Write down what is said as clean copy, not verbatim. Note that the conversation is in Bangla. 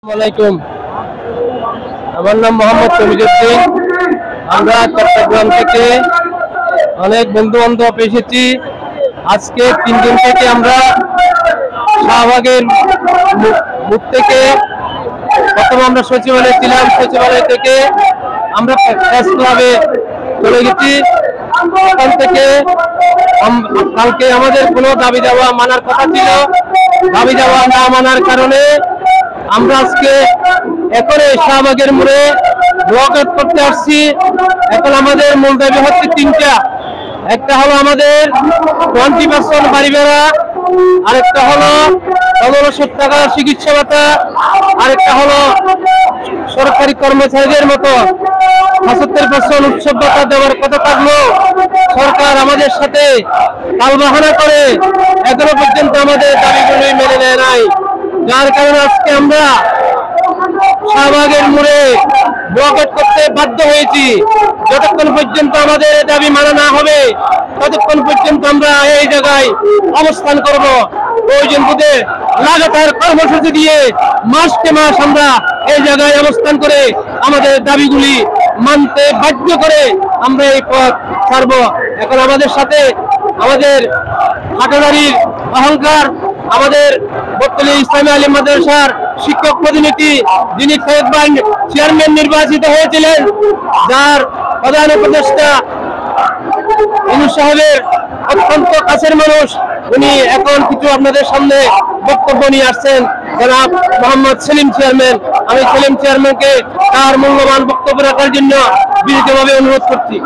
আসসালামু আমার নাম মোহাম্মদ তমিজউদ্দিন। আমরা চট্টগ্রাম থেকে অনেক বন্ধু বান্ধব এসেছি। আজকে 3 দিন থেকে আমরা শাহবাগের মুখ থেকে প্রথম আমরা সচিবালয়ে ছিলাম, সচিবালয় থেকে আমরা প্রেস ক্লাবে চলে গেছি। ওখান থেকে কালকে আমাদের কোনো দাবি দাওয়া মানার কথা ছিল, দাবি দাওয়া না মানার কারণে আমরা আজকে এখন শাহবাগের মোড়ে ব্লকআউট করতে আসছি। এখন আমাদের মূল দাবি হচ্ছে 3টা। একটা হলো আমাদের 20% বাড়ি ভাড়া, আরেকটা হলো 1500 টাকা চিকিৎসা ভাতা, আরেকটা হলো সরকারি কর্মচারীদের মতো 75% উৎসব ভাতা দেওয়ার কথা থাকলেও সরকার আমাদের সাথে টালবাহানা করে এখনো পর্যন্ত আমাদের দাবিগুলি মেনে নেয় নাই। যার কারণে আজকে আমরা শাহবাগের মোড়ে ব্লকআউট করতে বাধ্য হয়েছি। যতক্ষণ পর্যন্ত আমাদের দাবি মানা না হবে ততক্ষণ পর্যন্ত আমরা এই জায়গায় অবস্থান করব। প্রয়োজন বোধে লাগাতার কর্মসূচি দিয়ে মাসকে মাস আমরা এই জায়গায় অবস্থান করে আমাদের দাবিগুলি মানতে বাধ্য করে আমরা এই পথ ছাড়ব। এখন আমাদের সাথে আমাদের হাটাদারির অহংকার, আমাদের বর্তমানে ইসলামী আলিম মাদ্রাসার শিক্ষক প্রতিনিধি যিনি কয়েকবার চেয়ারম্যান নির্বাচিত হয়েছিলেন, যার প্রধান উপদেষ্টা ইউনূস সাহেবের অত্যন্ত কাছের মানুষ, উনি এখন কিছু আপনাদের সামনে বক্তব্য নিয়ে আসছেন। জনাব মোহাম্মদ সেলিম চেয়ারম্যান, আমি সেলিম চেয়ারম্যানকে তার মূল্যবান বক্তব্য রাখার জন্য বিনীতভাবে অনুরোধ করছি।